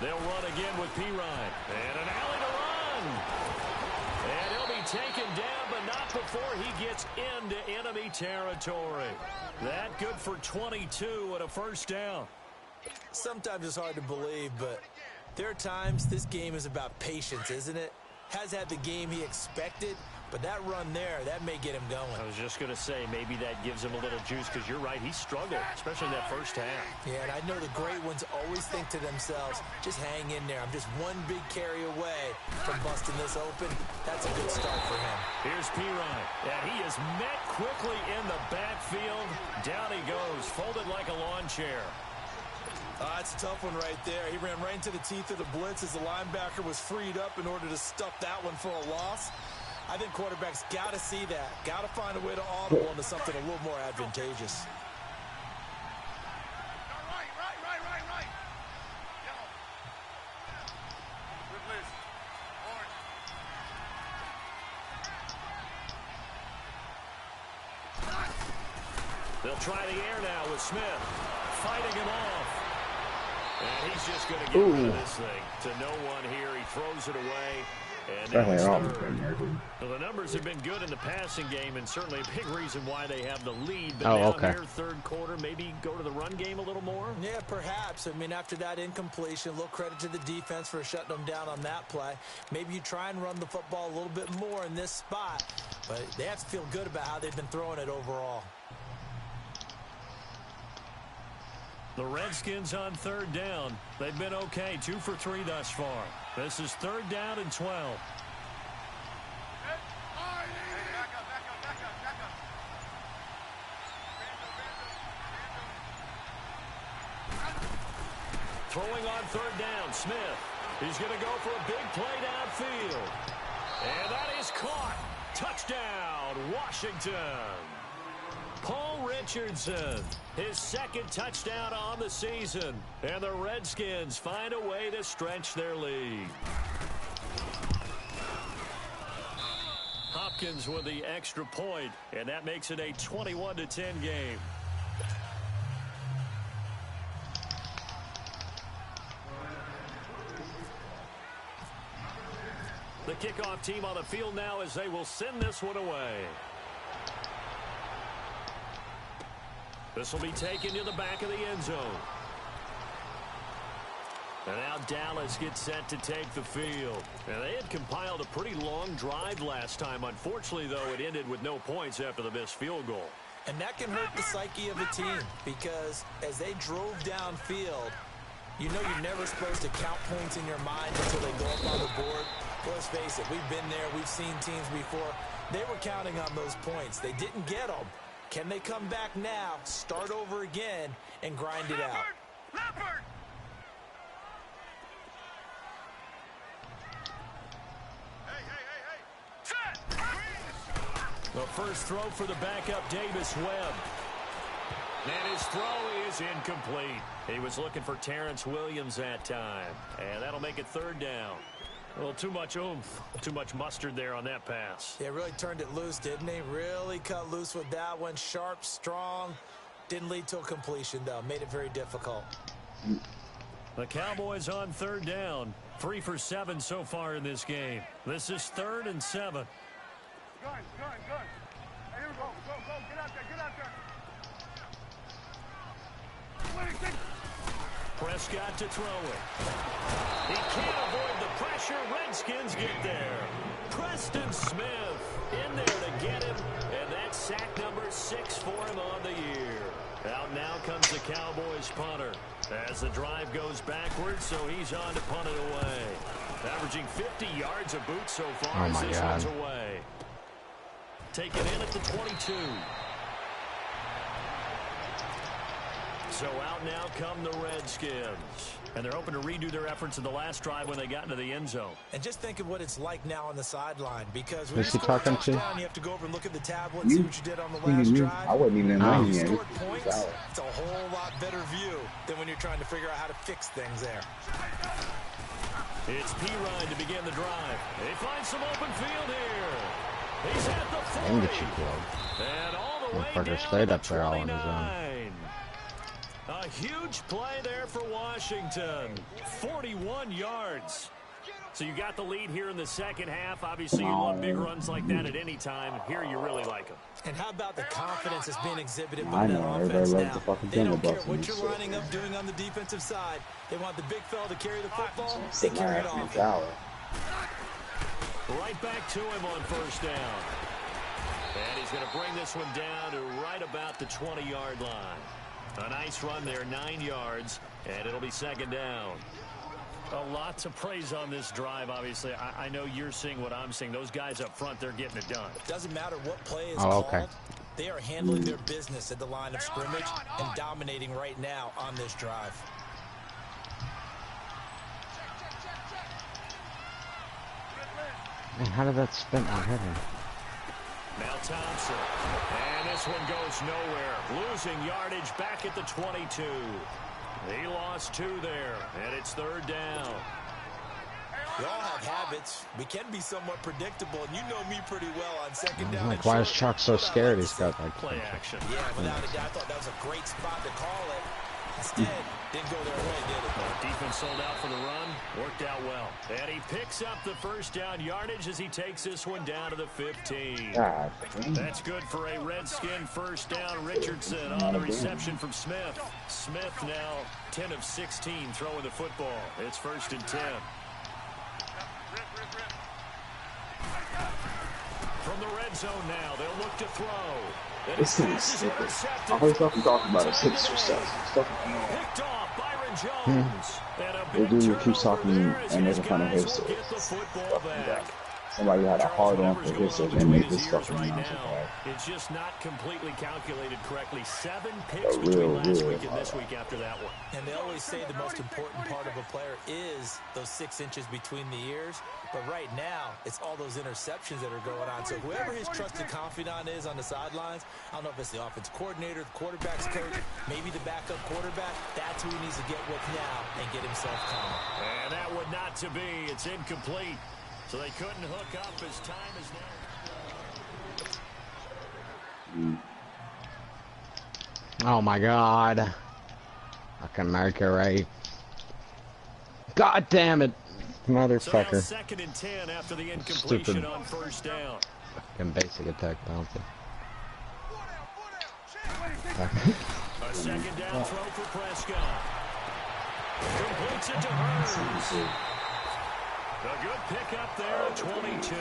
They'll run again with P. Ryan. And an alley to run. And he'll be taken down, but not before he gets into enemy territory. That good for 22 and a 1st down.
Sometimes it's hard to believe, but there are times this game is about patience, isn't it? Has had the game he expected, but that run there, that may get him going.
I was just going to say, maybe that gives him a little juice, because you're right, he struggled, especially in that first half.
Yeah, and I know the great ones always think to themselves, just hang in there. I'm just one big carry away from busting this open. That's a good start for him.
Here's P. Ryan, and he is met quickly in the backfield. Down he goes, folded like a lawn chair.
That's a tough one right there. He ran right into the teeth of the blitz as the linebacker was freed up in order to stuff that one for a loss. I think quarterbacks got to see that. Got to find a way to audible into something a little more advantageous.
Right. Yellow. Good list. Orange.
They'll try the air now with Smith. Fighting him off. And he's just going to get rid of this thing to no one here. He throws it away. And now it's 3rd. Well, the numbers have been good in the passing game, and certainly a big reason why they have the lead. But now here, 3rd quarter, maybe go to the run game a little more?
Yeah, perhaps. I mean, after that incompletion, a little credit to the defense for shutting them down on that play. Maybe you try and run the football a little bit more in this spot, but they have to feel good about how they've been throwing it overall.
The Redskins on 3rd down. They've been okay, 2 for 3 thus far. This is 3rd down and 12.
Back up.
Throwing on 3rd down, Smith. He's going to go for a big play downfield. And that is caught. Touchdown, Washington. Paul Richardson, his 2nd touchdown on the season. And the Redskins find a way to stretch their lead. Hopkins with the extra point, and that makes it a 21-10 game. The kickoff team on the field now as they will send this one away. This will be taken to the back of the end zone. And now Dallas gets set to take the field. And they had compiled a pretty long drive last time. Unfortunately, though, it ended with no points after the missed field goal.
And that can hurt the psyche of a team because as they drove downfield, you know you're never supposed to count points in your mind until they go up on the board. But let's face it, we've been there. We've seen teams before. They were counting on those points. They didn't get them. Can they come back now, start over again, and grind it out?
Leopard!
The first throw for the backup, Davis Webb. And his throw is incomplete. He was looking for Terrence Williams that time. And that'll make it third down. A little too much oomph, too much mustard there on that pass.
Yeah, really turned it loose, didn't he? Really cut loose with that one. Sharp, strong. Didn't lead to a completion, though. Made it very difficult.
The Cowboys on third down. 3 for 7 so far in this game. This is 3rd and 7.
Gun. Hey, here we go. Go. Get out there.
Prescott to throw it. He can't avoid the pressure. Redskins get there. Preston Smith in there to get him. And that's sack number 6 for him on the year. Out now comes the Cowboys punter. As the drive goes backwards, so he's on to punt it away. Averaging 50 yards a boot so far as this one's away. Taken in at the 22. So out now come the Redskins. And they're hoping to redo their efforts in the last drive when they got into the end zone.
And just think of what it's like now on the sideline. Because when
Who's he
you score a
talking to?
touchdown, you have to go over and look at the tablet and see what you did on the last drive.
I wasn't even in my
When you
game.
scored points, it's a whole lot better view than when you're trying to figure out how to fix things there.
It's P-Ryan to begin the drive. They find some open field here. He's at the 40.
And get you killed.
And all the way
Motherfucker
down
stayed
to
up there all on his own.
29. A huge play there for Washington. 41 yards. So you got the lead here in the second half. Obviously, you love big runs like that at any time. Here, you really like them.
And how about the confidence that's being exhibited
I
by that
know,
offense
everybody loves
now?
the fucking
They don't care
Thunderbolts
what
and
you're
shit.
lining up doing on the defensive side. They want the big fella to carry the football. They
Sitting
carry
there
it
at the
off.
tower.
Right back to him on first down. And he's going to bring this one down to right about the 20-yard line. A nice run there, 9 yards, and it'll be second down. A lot to praise on this drive, obviously. I know you're seeing what I'm seeing. Those guys up front, they're getting it done.
It doesn't matter what play is called. They are handling their business at the line of scrimmage and dominating right now on this drive.
Man, how did that spin not hit him?
Now Thompson. And this one goes nowhere. Losing yardage back at the 22. He lost 2 there, and it's third down.
We all have habits. We can be somewhat predictable, and you know me pretty well on second down.
Like, why is Chuck so scared? He's got like
Play action.
Yeah, without a doubt, I thought that was a great spot to call it. Instead, didn't go their way, did it?
Defense sold out for the run. Worked out well. And he picks up the first down yardage as he takes this one down to the 15.
God.
That's good for a Redskin first down. Richardson on the reception from Smith. Smith now 10 of 16 throwing the football. It's 1st and 10. From the red zone now, they'll look to throw.
This thing is stupid. I heard fucking talking about it. 6 or 7.
Picked off Byron Jones.
They do keep talking and making fun of hipsters.
Get the football back.
Somebody had a hard on for hipsters and made this fucking nonsense.
It's just not completely calculated correctly. 7 picks between last week and this week after that one.
And they always say the most important part of a player is those 6 inches between the ears. But right now, it's all those interceptions that are going on. So whoever his trusted confidant is on the sidelines, I don't know if it's the offense coordinator, the quarterback's coach, maybe the backup quarterback, that's who he needs to get with now and get himself calm.
And that would not to be. It's incomplete. So they couldn't hook up as time is now.
Oh my God. Fucking Mercury. God damn it. Motherfucker.
So 2nd and 10 after the incompletion
Stupid.
on first down.
Fucking basic attack penalty.
A second down throw for Prescott. Completes it to Hurts. A good pickup there at 22.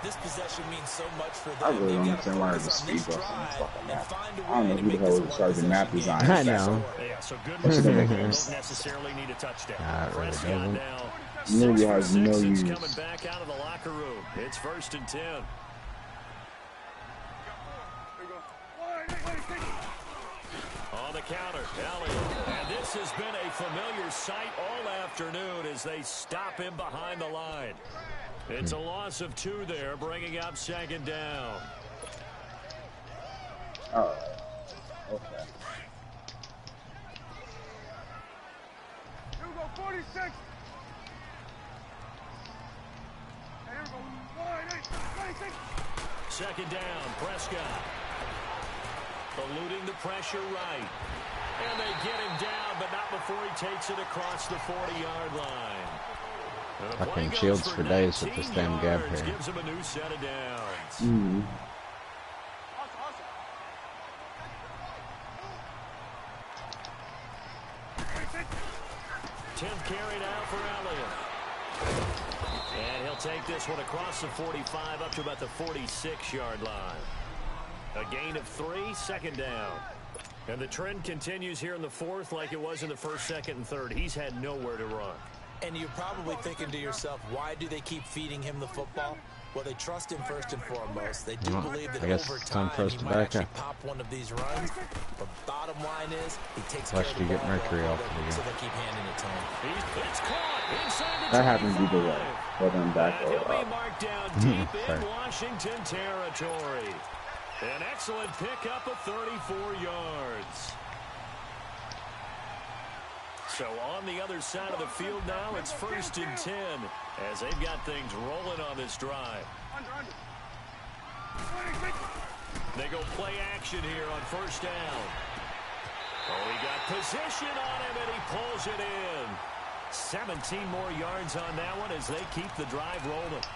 This possession means so much for them.
I really don't understand why there's a speed bump on this fucking map. I don't know who the hell was Sergeant Map design.
I know.
Yeah, so good receivers don't necessarily need a touchdown. Prescott now.
Maybe has no use.
Coming back out of the locker room. It's 1st and 10. On the counter, Elliott. And this has been a familiar sight all afternoon as they stop him behind the line. It's a loss of 2 there, bringing up 2nd down.
Oh, okay.
Here we go, 46. Hey, here we go. 26.
2nd down, Prescott. Eluding the pressure right. And they get him down, but not before he takes it across the 40-yard line.
Fucking shields for days with this damn gap here.
Gives him a new set of downs. 10th carry now for Elliott. And he'll take this one across the 45 up to about the 46-yard line. A gain of 3, 2nd down. And the trend continues here in the 4th like it was in the 1st, 2nd, and 3rd. He's had nowhere to run.
And you're probably thinking to yourself, why do they keep feeding him the football? Well, they trust him first and foremost. They do believe that over time he might actually pop one of these runs. But bottom line is, he takes care of the ball so they keep handing it to him.
It's caught inside the
that happens either way, whether I'm back or
he'll be
up.
marked down deep in Washington territory. An excellent pickup of 34 yards. So on the other side of the field now, it's 1st and 10 as they've got things rolling on this drive. They go play action here on 1st down. Oh, he got position on him, and he pulls it in. 17 more yards on that one as they keep the drive rolling.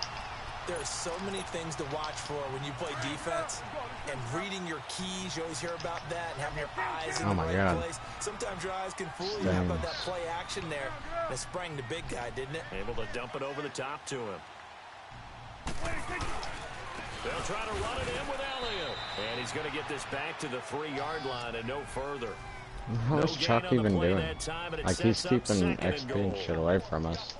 There are so many things to watch for when you play defense, and reading your keys, you always hear about that, and having your eyes in the right place. Sometimes your eyes can fool you. How about that play action there? That sprang the big guy, didn't it?
Able to dump it over the top to him. They'll try to run it in with Elliott. And he's going to get this back to the 3-yard line and no further.
What's Chuck even doing? Like, he's keeping XP and shit away from us.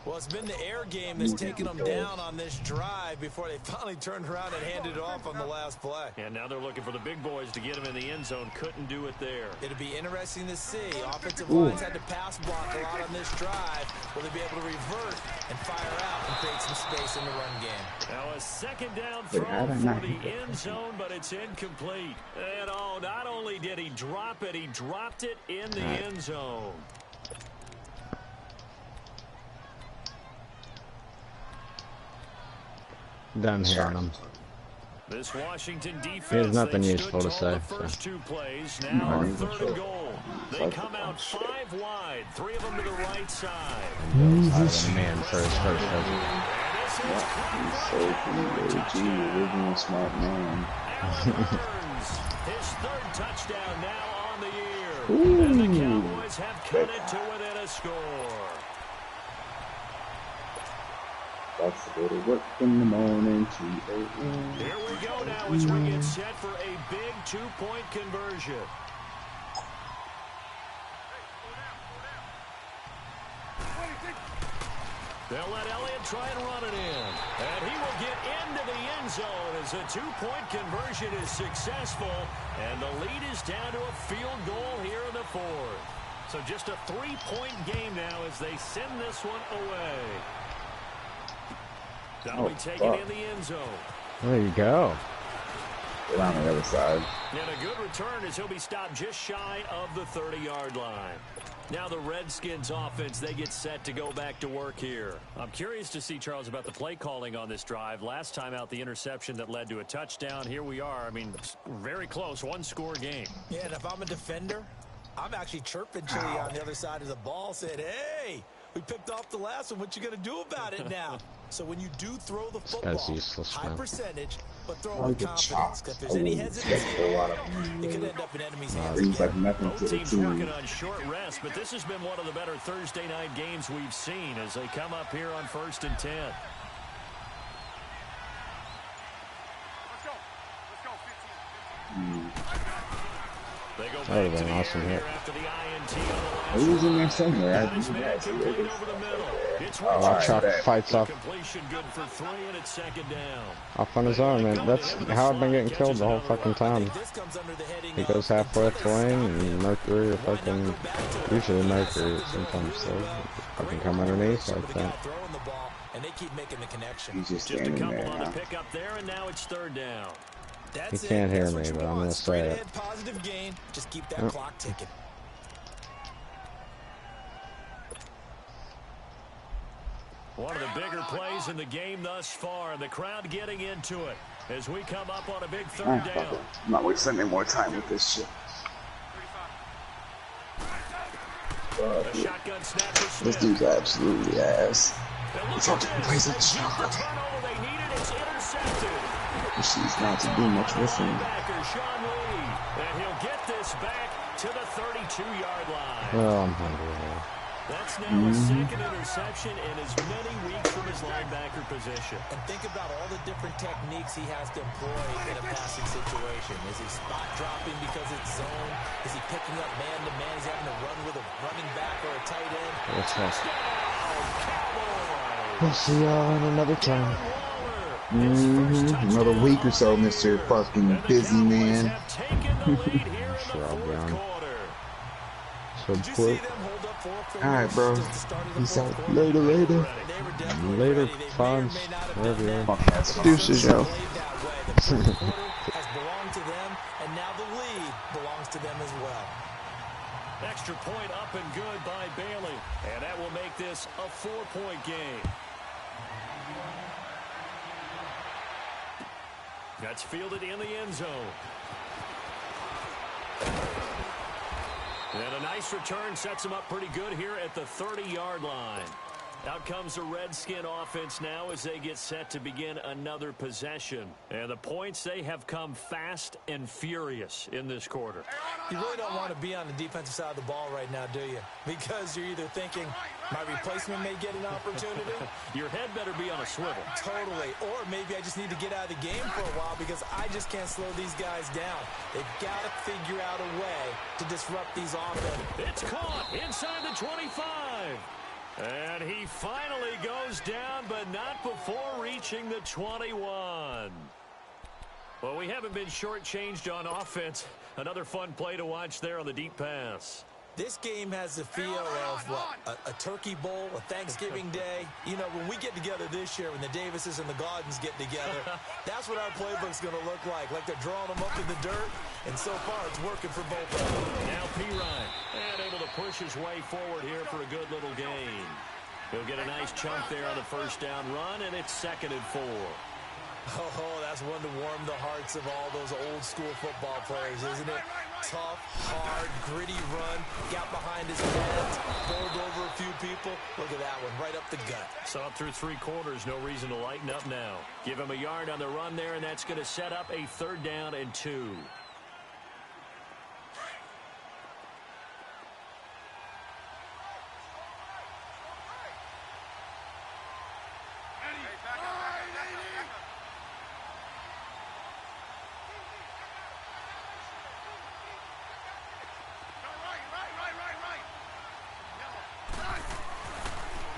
Well, it's been the air game that's taken them down on this drive before they finally turned around and handed it off on the last play.
And now they're looking for the big boys to get him in the end zone. Couldn't do it there.
It'll be interesting to see. Offensive lines had to pass block a lot on this drive. Will they be able to revert and fire out and create some space in the run game?
Now a 2nd down throw for the end zone, but it's incomplete. And oh, not only did he drop it, he dropped it in the end zone.
Done hearing him.
This Washington defense,
there's nothing useful to say.
The first 2 plays, now 3rd and goal. They come out 5 wide, 3 of them to the right side.
Man, first.
Original smart man.
His 3rd touchdown now on the year. And the Cowboys have cut it to within a score.
That's the way to work in the morning.
Here we go now as we get set for a big 2-point conversion. They'll let Elliott try and run it in. And he will get into the end zone as a 2-point conversion is successful. And the lead is down to a field goal here in the 4th. So just a 3-point game now as they send this one away. That'll be taken in the end zone.
There you go.
Get on the other side.
And a good return as he'll be stopped just shy of the 30-yard line. Now the Redskins offense, they get set to go back to work here. I'm curious to see, Charles, about the play calling on this drive. Last time out, the interception that led to a touchdown. Here we are. I mean, very close, 1-score game.
Yeah, and if I'm a defender, I'm actually chirping Chili on the other side of the ball, saying, hey, we picked off the last one. What you going to do about it now? So when you do throw the football, high percentage, but throw
I
with
get
confidence.
chopped.
If
I
there's any
wouldn't expect
hesitancy,
a lot of
it could end up in enemy's hands
brings
again.
like nothing to
Both
the
teams
team.
working on short rest, but this has been one of the better Thursday night games we've seen as they come up here on 1st and 10.
Let's go. 15.
They go
That would have
back to
been
the
awesome
air
hit.
here after the INT on the last
He was in there somewhere. I
Got his
didn't
man
know.
complete over the middle. It's
Oh, all right,
Chuck
bet.
fights off
completion good for 3, and it's 2nd down.
on his arm, man. That's how I've been getting killed the whole fucking time.
This comes under the heading
He
of
goes halfway up the lane,
stop
and
it.
Mercury or
Why not
fucking,
go back to it?
usually
He has
Mercury,
something going
sometimes so.
really well.
Fucking
Great
come underneath
coordination
like
with the guy
that.
throwing the ball, and they keep making the connection.
He's just
Just a
standing
couple
there
on the
now.
pickup there, and now it's 3rd down.
That's
He can't
it.
hear
That's
me,
what you
but I'm
want.
gonna
Straight
say it.
ahead, positive gain. Just keep that
Yep.
clock ticking.
One of the bigger plays in the game thus far, and the crowd getting into it as we come up on a big 3rd
Ah, fuck
down.
it. I'm not wasting any more time with this shit.
A shotgun snap for
This
Smith.
dude's absolutely ass.
And look
It's
at
hard to
this.
place a
They get the
shot.
turnover they needed. It's intercepted.
She's not to do much with him.
Linebacker Sean Lee, and he'll get this back to the 32-yard line.
Oh, I'm hungry, man.
That's now his 2nd interception in as many weeks from his linebacker position.
And think about all the different techniques he has to employ in a passing situation. Is he spot dropping because it's zone? Is he picking up man-to-man? Is he having to run with a running back or a tight end?
What's that?
Cowboys.
We'll see y'all in another time.
Another week or so, Mr. fucking busy man.
Sure, I'll be on. So
Did you see
quick.
them hold up 4 quarters
Alright, bro.
since the start of the
Peace
fourth
out.
quarter?
Later.
They were definitely
Later,
ready. They may or
Fonz.
may not have
Wherever
done
you
that.
are.
Fuck that's fine.
Deuces, yo.
Played that way. The fourth quarter has belonged to them, and now the lead belongs to them as well.
Extra point up and good by Bailey. And that will make this a 4-point game. That's fielded in the end zone. And a nice return sets him up pretty good here at the 30-yard line. Out comes the Redskin offense now as they get set to begin another possession. And the points, they have come fast and furious in this quarter.
You really don't want to be on the defensive side of the ball right now, do you? Because you're either thinking, my replacement may get an opportunity.
Your head better be on a swivel.
Totally. Or maybe I just need to get out of the game for a while because I just can't slow these guys down. They've got to figure out a way to disrupt these offenses.
It's caught inside the 25. And he finally goes down, but not before reaching the 21. Well, we haven't been shortchanged on offense. Another fun play to watch there on the deep pass.
This game has the feel of, what, a turkey bowl, a Thanksgiving day. You know, when we get together this year, when the Davises and the Gardens get together, that's what our playbook's going to look like they're drawing them up in the dirt, and so far it's working for both of them.
Now P-Ryan, and able to push his way forward here for a good little gain. He'll get a nice chunk there on the first down run, and it's 2nd and 4.
Oh, that's one to warm the hearts of all those old school football players, isn't it? Tough, hard, gritty run, got behind his pads, bowled over a few people. Look at that one, right up the gut.
Saw it through 3 quarters, no reason to lighten up now. Give him a yard on the run there, and that's going to set up a 3rd down and 2.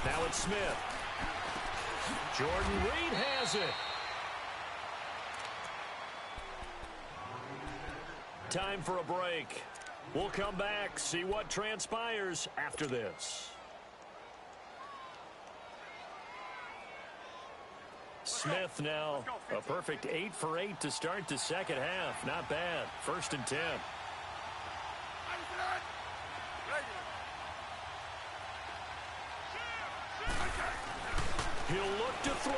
Now it's Smith. Jordan Reed has it. Time for a break. We'll come back, see what transpires after this. Smith now a perfect 8 for 8 to start the second half. Not bad. 1st and 10. He'll look to throw.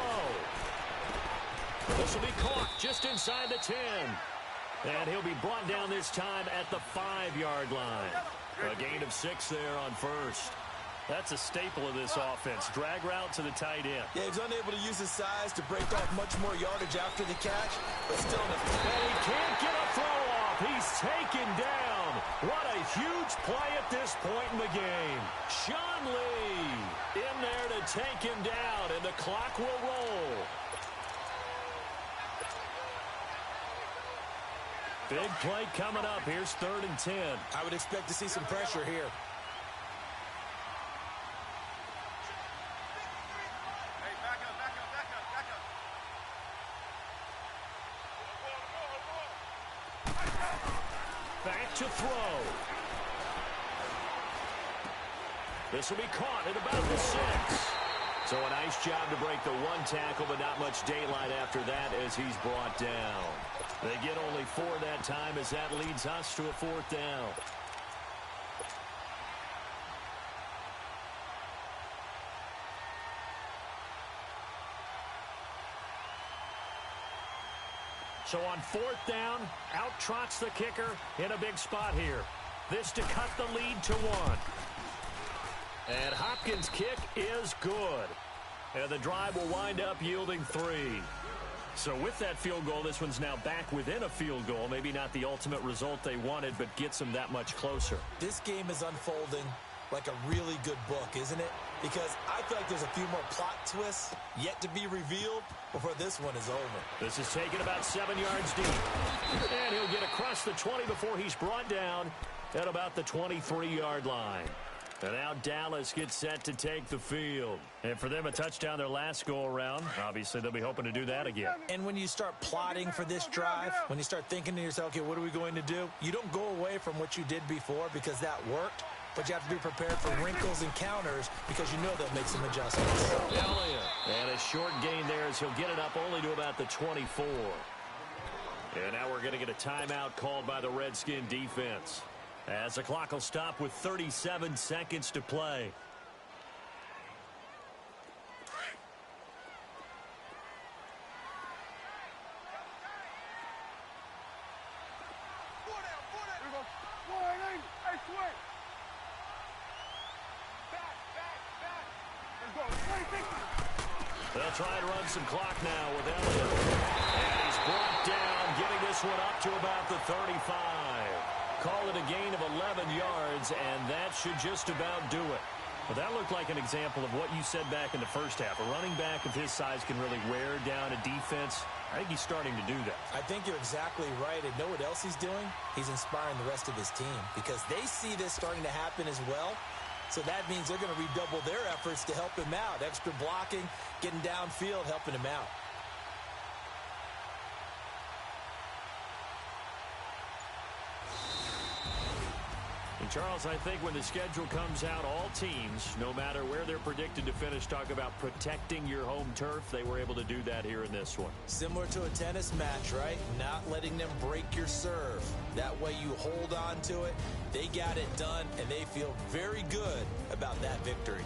This will be caught just inside the 10. And he'll be brought down this time at the 5-yard line. A gain of 6 there on first. That's a staple of this offense. Drag route to the tight end.
Yeah, he's unable to use his size to break off much more yardage after the catch, but still enough.
And he can't get a throw off. He's taken down. What a huge play at this point in the game. Sean Lee in there to take him down, and the clock will roll. Big play coming up. Here's 3rd and 10.
I would expect to see some pressure here.
Hey, back up, back up, back up, back up.
Back to throw. This will be caught at about the 6. So a nice job to break the 1 tackle, but not much daylight after that as he's brought down. They get only 4 that time as that leads us to a 4th down. So on 4th down, out trots the kicker in a big spot here. This to cut the lead to 1. And Hopkins' kick is good. And the drive will wind up yielding 3. So with that field goal, this one's now back within a field goal. Maybe not the ultimate result they wanted, but gets them that much closer.
This game is unfolding like a really good book, isn't it? Because I feel like there's a few more plot twists yet to be revealed before this one is over.
This is taken about 7 yards deep. And he'll get across the 20 before he's brought down at about the 23-yard line. And now Dallas gets set to take the field. And for them, a touchdown their last go-around. Obviously, they'll be hoping to do that again.
And when you start plotting for this drive, when you start thinking to yourself, okay, what are we going to do? You don't go away from what you did before because that worked, but you have to be prepared for wrinkles and counters because you know they'll make some adjustments.
Elliott. And a short gain there as he'll get it up only to about the 24. And now we're going to get a timeout called by the Redskin defense, as the clock will stop with 37 seconds to play. They'll try and run some clock now with Elliott. And he's brought down, getting this one up to about the 35. Call it a gain of 11 yards, and that should just about do it. Well, that looked like an example of what you said back in the first half. A running back of his size can really wear down a defense. I think he's starting to do that.
I think you're exactly right. And know what else he's doing? He's inspiring the rest of his team because they see this starting to happen as well. So that means they're going to redouble their efforts to help him out. Extra blocking, getting downfield, helping him out.
And Charles, I think when the schedule comes out, all teams, no matter where they're predicted to finish, talk about protecting your home turf. They were able to do that here in this one.
Similar to a tennis match, right? Not letting them break your serve. That way you hold on to it. They got it done, and they feel very good about that victory.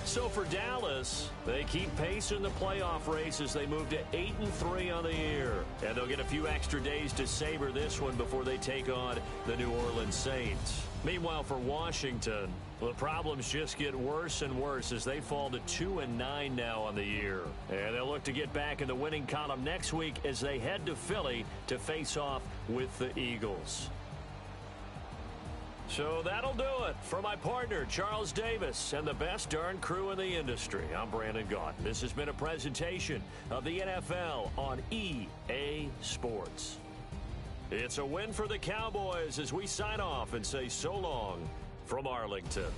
So for Dallas, they keep pace in the playoff race as they move to 8-3 on the year. And they'll get a few extra days to savor this one before they take on the New Orleans Saints. Meanwhile, for Washington, well, the problems just get worse and worse as they fall to 2-9 now on the year. And they'll look to get back in the winning column next week as they head to Philly to face off with the Eagles. So that'll do it. For my partner, Charles Davis, and the best darn crew in the industry, I'm Brandon Gaunt. This has been a presentation of the NFL on EA Sports. It's a win for the Cowboys as we sign off and say so long from Arlington.